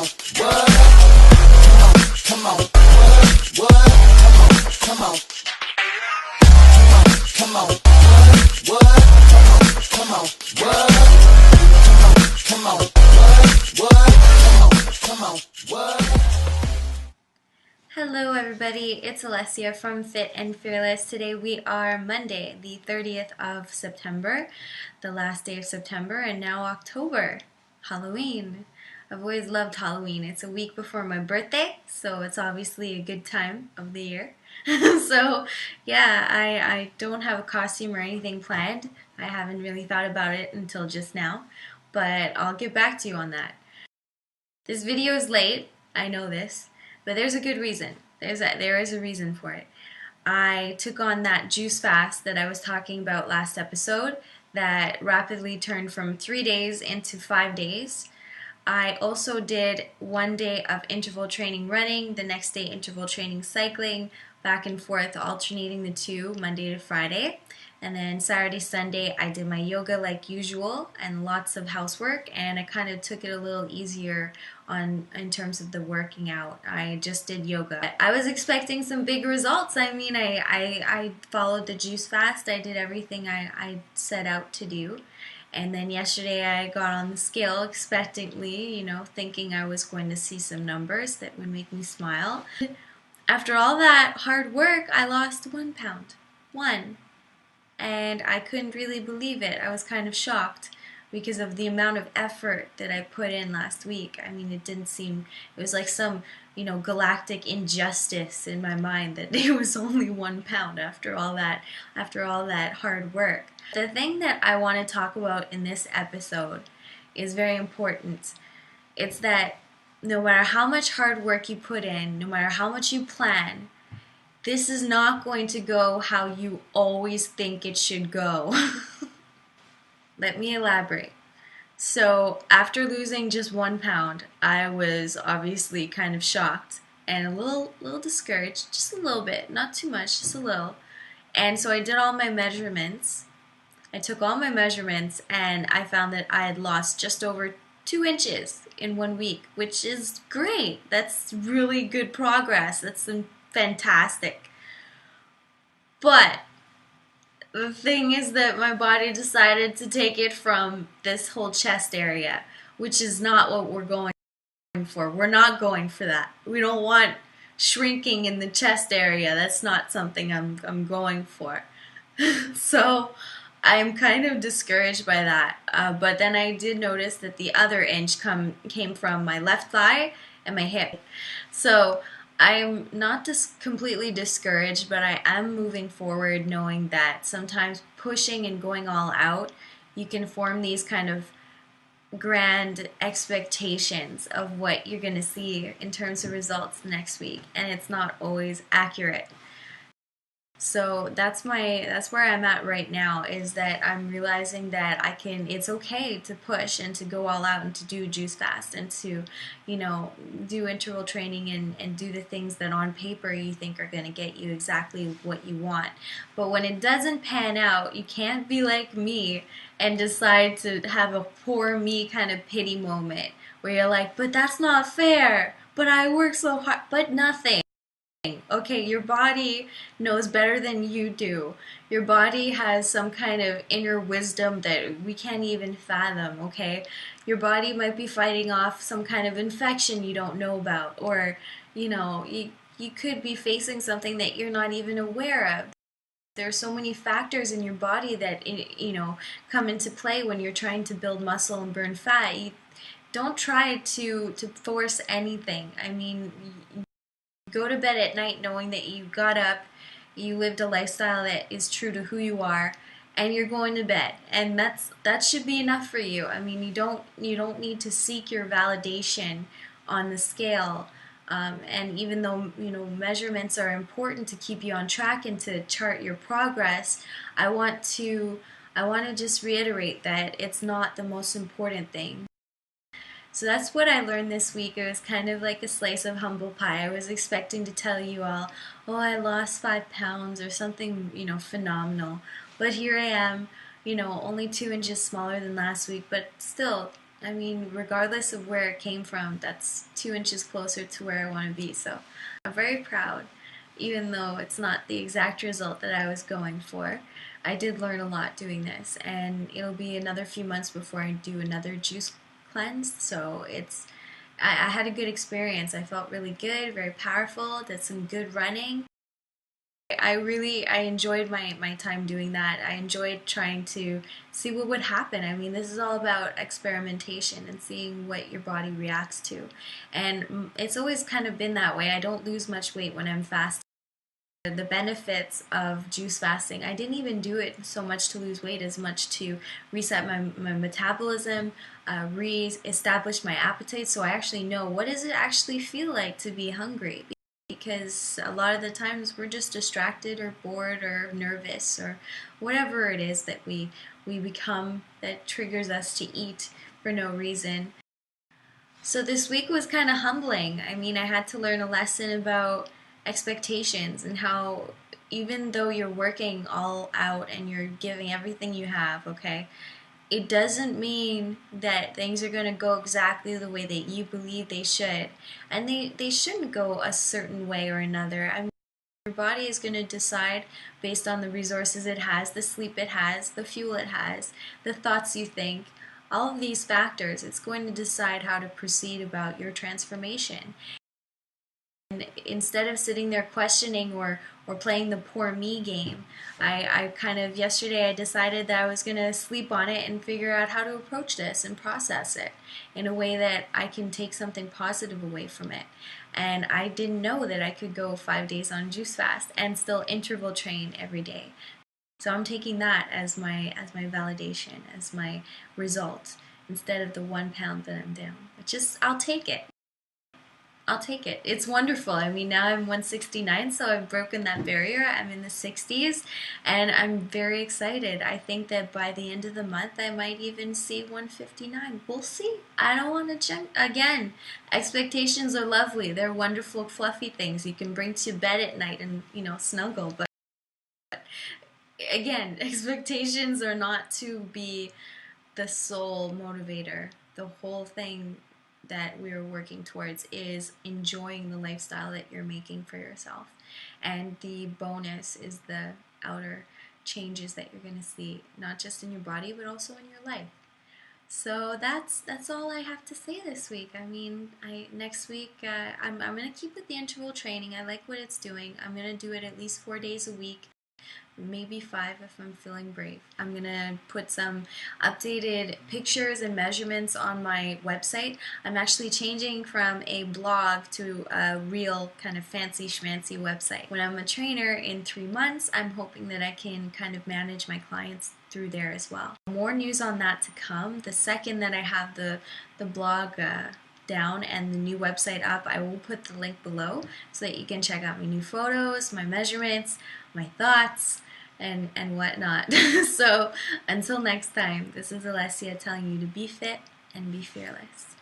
on, what? Come on, what? Come on, come on, what? Come on, what? Come on, what? Come on, what? Hello everybody, it's Alessia from Fit and Fearless. Today we are Monday, the 30th of September, the last day of September, and now October, Halloween. I've always loved Halloween. It's a week before my birthday, so it's obviously a good time of the year. So yeah, I don't have a costume or anything planned. I haven't really thought about it until just now, but I'll get back to you on that. This video is late, I know this. But there's a good reason. There is a reason for it. I took on that juice fast that I was talking about last episode that rapidly turned from 3 days into 5 days. I also did 1 day of interval training running, the next day interval training cycling, back and forth alternating the two, Monday to Friday. And then Saturday, Sunday, I did my yoga like usual and lots of housework, and I kind of took it a little easier in terms of the working out. I just did yoga. I was expecting some big results. I mean, I followed the juice fast. I did everything I set out to do. And then yesterday I got on the scale expectantly, thinking I was going to see some numbers that would make me smile. After all that hard work, I lost 1 pound. 1. And I couldn't really believe it. I was kind of shocked because of the amount of effort that I put in last week. I mean, it was like some, galactic injustice in my mind that it was only 1 pound after all that hard work. The thing that I want to talk about in this episode is very important. It's that no matter how much hard work you put in, no matter how much you plan, this is not going to go how you always think it should go. Let me elaborate. So after losing just 1 pound, I was obviously kind of shocked and a little discouraged, just a little bit, not too much, just a little. And so I did all my measurements. I took all my measurements and I found that I had lost just over 2 inches in 1 week, which is great. That's really good progress. That's fantastic. But the thing is that my body decided to take it from this whole chest area, which is not what we're going for. We're not going for that. We don't want shrinking in the chest area. That's not something I'm going for. So I'm kind of discouraged by that. But then I did notice that the other inch came from my left thigh and my hip. So I'm not completely discouraged, but I am moving forward knowing that sometimes pushing and going all out, you can form these kind of grand expectations of what you're going to see in terms of results next week, and it's not always accurate. So that's where I'm at right now, is that I'm realizing that it's okay to push and to go all out and to do juice fast and to, do interval training and do the things that on paper you think are going to get you exactly what you want. But when it doesn't pan out, you can't be like me and decide to have a poor me kind of pity moment where you're like, but that's not fair, but I work so hard, but nothing. Okay, your body knows better than you do. Your body has some kind of inner wisdom that we can't even fathom, okay? Your body might be fighting off some kind of infection you don't know about, or, you could be facing something that you're not even aware of. There are so many factors in your body that, come into play when you're trying to build muscle and burn fat. Don't try to force anything. I mean, go to bed at night knowing that you got up, you lived a lifestyle that is true to who you are, and you're going to bed, and that should be enough for you. I mean, you don't need to seek your validation on the scale, and even though measurements are important to keep you on track and to chart your progress, I want to just reiterate that it's not the most important thing. So that's what I learned this week. It was kind of like a slice of humble pie. I was expecting to tell you all, oh, I lost 5 pounds or something, phenomenal. But here I am, only 2 inches smaller than last week, but still I mean, regardless of where it came from, that's 2 inches closer to where I want to be. So I'm very proud, even though it's not the exact result that I was going for. I did learn a lot doing this, and it'll be another few months before I do another juice cleanse. So I had a good experience. I felt really good, very powerful, did some good running. I enjoyed my time doing that. I enjoyed trying to see what would happen. I mean, this is all about experimentation and seeing what your body reacts to. And it's always kind of been that way. I don't lose much weight when I'm fasting. The benefits of juice fasting, I didn't even do it so much to lose weight as much to reset my metabolism, re-establish my appetite, so I actually know what does it actually feel like to be hungry. Because a lot of the times we're just distracted or bored or nervous or whatever it is that we become that triggers us to eat for no reason. So this week was kind of humbling. I mean, I had to learn a lesson about expectations and how even though you're working all out and you're giving everything you have, okay, it doesn't mean that things are going to go exactly the way that you believe they should. And they shouldn't go a certain way or another. I mean, your body is going to decide based on the resources it has, the sleep it has, the fuel it has, the thoughts you think, all of these factors. It's going to decide how to proceed about your transformation. And instead of sitting there questioning or playing the poor me game, I kind of, yesterday I decided that I was going to sleep on it and figure out how to approach this and process it in a way that I can take something positive away from it. And I didn't know that I could go 5 days on juice fast and still interval train every day. So I'm taking that as my validation, as my result, instead of the 1 pound that I'm down. I'll take it. I'll take it. It's wonderful. I mean, now I'm 169, so I've broken that barrier. I'm in the 60s, and I'm very excited. I think that by the end of the month, I might even see 159. We'll see. I don't want to jump. Again, expectations are lovely. They're wonderful, fluffy things you can bring to bed at night and, snuggle. But again, expectations are not to be the sole motivator. The whole thing that we're working towards is enjoying the lifestyle that you're making for yourself. And the bonus is the outer changes that you're going to see, not just in your body, but also in your life. So that's all I have to say this week. I mean, next week I'm going to keep with the interval training. I like what it's doing. I'm going to do it at least 4 days a week. Maybe 5 if I'm feeling brave. I'm gonna put some updated pictures and measurements on my website. I'm actually changing from a blog to a real kind of fancy schmancy website. When I'm a trainer in 3 months, I'm hoping that I can kind of manage my clients through there as well. More news on that to come. The second that I have the blog down and the new website up, I will put the link below so that you can check out my new photos, my measurements, my thoughts, and whatnot. So until next time, this is Alessia telling you to be fit and be fearless.